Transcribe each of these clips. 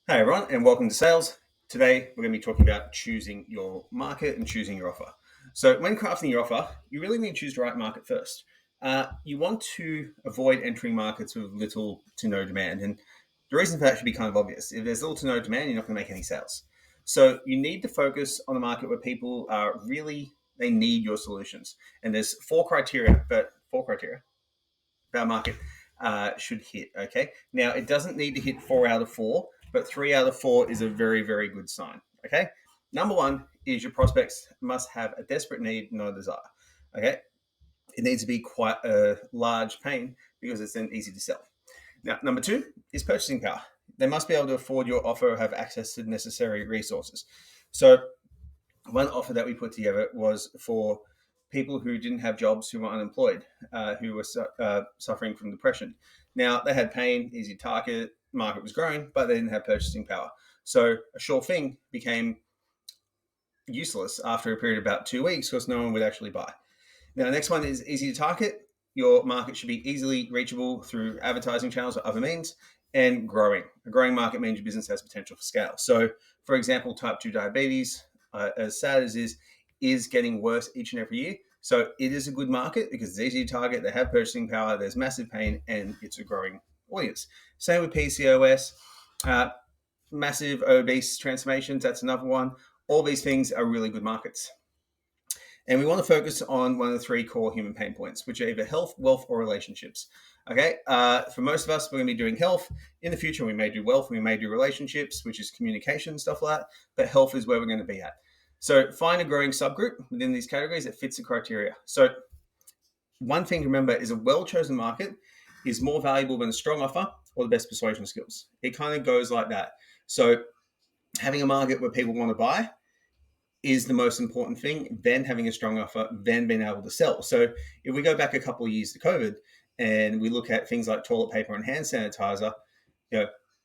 Hey everyone, and welcome to Sales. Today we're going to be talking about choosing your market and choosing your offer. So, when crafting your offer, you really need to choose the right market first. You want to avoid entering markets with little to no demand, and the reason for that should be kind of obvious. If there's little to no demand, you're not going to make any sales. So, you need to focus on a market where people are really they need your solutions. And there's four criteria that market should hit. Okay. Now, it doesn't need to hit 4 out of 4, but 3 out of 4 is a very, very good sign. Okay. Number one is your prospects must have a desperate need, not a desire. Okay. It needs to be quite a large pain because it's then easy to sell. Now, number two is purchasing power. They must be able to afford your offer or have access to necessary resources. So, one offer that we put together was for people who didn't have jobs, who were unemployed, who were suffering from depression. Now, they had pain, easy target, market was growing, but they didn't have purchasing power. So a sure thing became useless after a period of about 2 weeks because no one would actually buy. Now, the next one is easy to target. Your market should be easily reachable through advertising channels or other means and growing. A growing market means your business has potential for scale. So, for example, type 2 diabetes, as sad as it is getting worse each and every year. So it is a good market because it's easy to target, they have purchasing power, there's massive pain, and it's a growing audience. Same with PCOS, massive obese transformations, that's another one. All these things are really good markets. And we want to focus on one of the three core human pain points, which are either health, wealth, or relationships. Okay. For most of us, we're going to be doing health. In the future, we may do wealth, we may do relationships, which is communication, stuff like that. But health is where we're going to be at. So find a growing subgroup within these categories that fits the criteria. So one thing to remember is a well-chosen market is more valuable than a strong offer or the best persuasion skills. It kind of goes like that. So having a market where people want to buy is the most important thing, then having a strong offer, then being able to sell. So if we go back a couple of years to COVID and we look at things like toilet paper and hand sanitizer,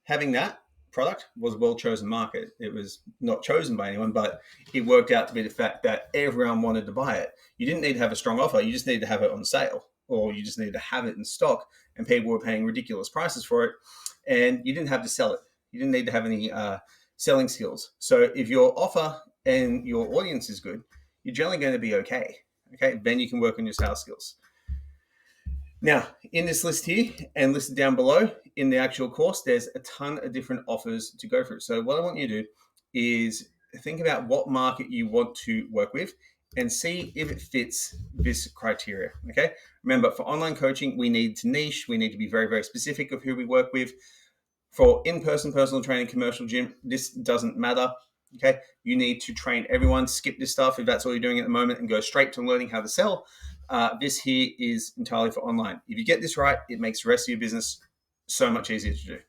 having that product was a well-chosen market. It was not chosen by anyone, but it worked out to be the fact that everyone wanted to buy it. You didn't need to have a strong offer. You just needed to have it on sale, or you just needed to have it in stock, and people were paying ridiculous prices for it, and you didn't have to sell it. You didn't need to have any selling skills. So if your offer and your audience is good, you're generally going to be okay. Okay, then you can work on your sales skills. Now, in this list here and listed down below in the actual course, there's a ton of different offers to go through. So what I want you to do is think about what market you want to work with and see if it fits this criteria. Okay. Remember, for online coaching, we need to niche. We need to be very, very specific of who we work with. For in-person personal training, commercial gym, this doesn't matter. Okay. You need to train everyone, skip this stuff if that's all you're doing at the moment, and go straight to learning how to sell. This here is entirely for online. If you get this right, it makes the rest of your business so much easier to do.